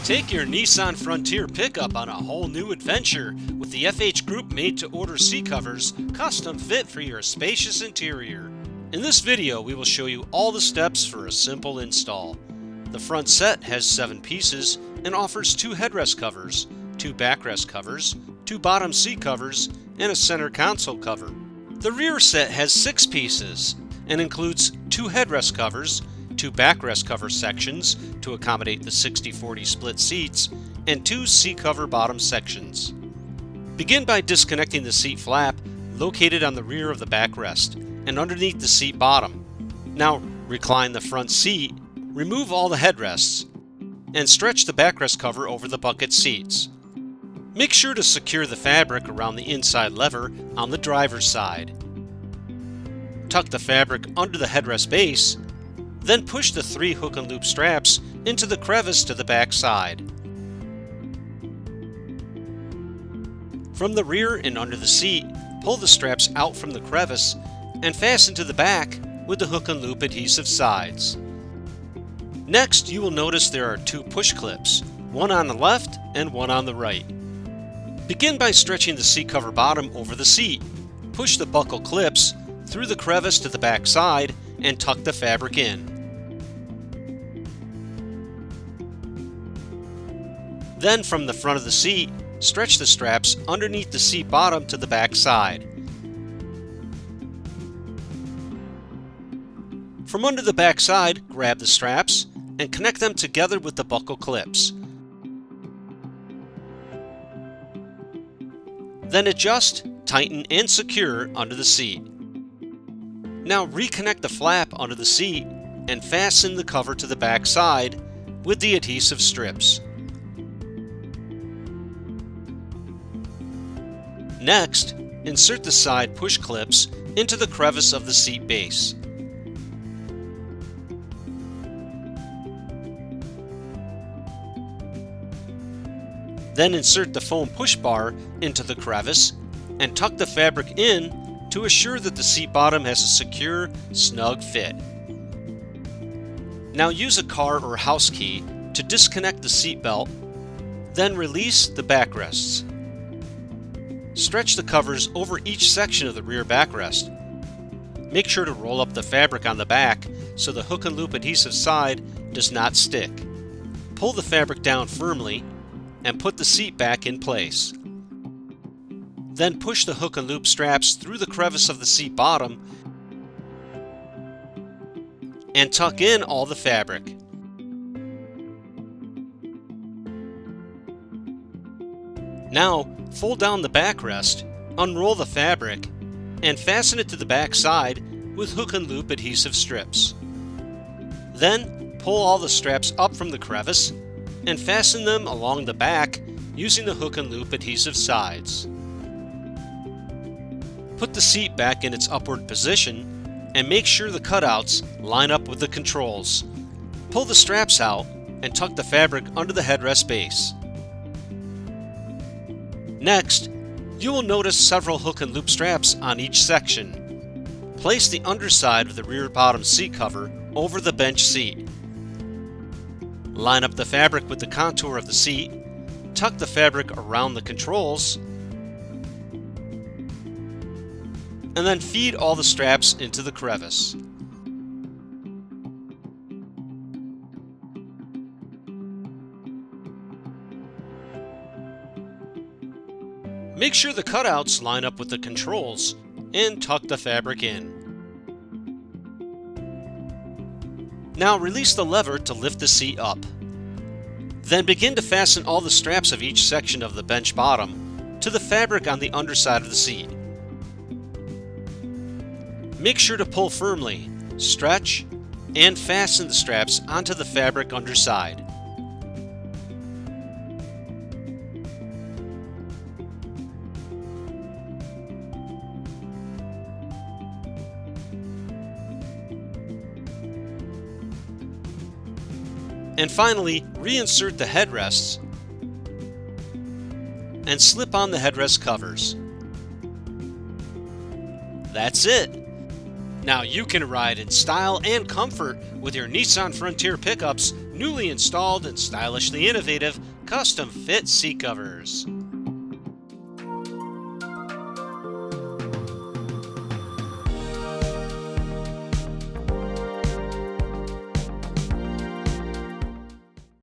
Take your Nissan Frontier Pickup on a whole new adventure with the FH Group made-to-order seat covers, custom fit for your spacious interior. In this video, we will show you all the steps for a simple install. The front set has 7 pieces and offers 2 headrest covers, 2 backrest covers, 2 bottom seat covers, and a center console cover. The rear set has 6 pieces and includes 2 headrest covers, 2 backrest cover sections to accommodate the 60-40 split seats, and 2 seat cover bottom sections. Begin by disconnecting the seat flap located on the rear of the backrest and underneath the seat bottom. Now recline the front seat, remove all the headrests, and stretch the backrest cover over the bucket seats. Make sure to secure the fabric around the inside lever on the driver's side. Tuck the fabric under the headrest base, then push the 3 hook and loop straps into the crevice to the back side. From the rear and under the seat, pull the straps out from the crevice and fasten to the back with the hook and loop adhesive sides. Next, you will notice there are 2 push clips, one on the left and one on the right. Begin by stretching the seat cover bottom over the seat. Push the buckle clips through the crevice to the back side and tuck the fabric in. Then from the front of the seat, stretch the straps underneath the seat bottom to the back side. From under the back side, grab the straps and connect them together with the buckle clips. Then adjust, tighten, and secure under the seat. Now reconnect the flap under the seat and fasten the cover to the back side with the adhesive strips. Next, insert the side push clips into the crevice of the seat base. Then insert the foam push bar into the crevice and tuck the fabric in to assure that the seat bottom has a secure, snug fit. Now use a car or house key to disconnect the seat belt, then release the backrests. Stretch the covers over each section of the rear backrest. Make sure to roll up the fabric on the back so the hook and loop adhesive side does not stick. Pull the fabric down firmly and put the seat back in place. Then push the hook and loop straps through the crevice of the seat bottom and tuck in all the fabric. Now, fold down the backrest, unroll the fabric, and fasten it to the back side with hook and loop adhesive strips. Then, pull all the straps up from the crevice and fasten them along the back using the hook and loop adhesive sides. Put the seat back in its upward position and make sure the cutouts line up with the controls. Pull the straps out and tuck the fabric under the headrest base. Next, you will notice several hook and loop straps on each section. Place the underside of the rear bottom seat cover over the bench seat. Line up the fabric with the contour of the seat, tuck the fabric around the controls, and then feed all the straps into the crevice. Make sure the cutouts line up with the controls and tuck the fabric in. Now release the lever to lift the seat up. Then begin to fasten all the straps of each section of the bench bottom to the fabric on the underside of the seat. Make sure to pull firmly, stretch, and fasten the straps onto the fabric underside. And finally, reinsert the headrests and slip on the headrest covers. That's it! Now you can ride in style and comfort with your Nissan Frontier pickups newly installed and stylishly innovative custom fit seat covers.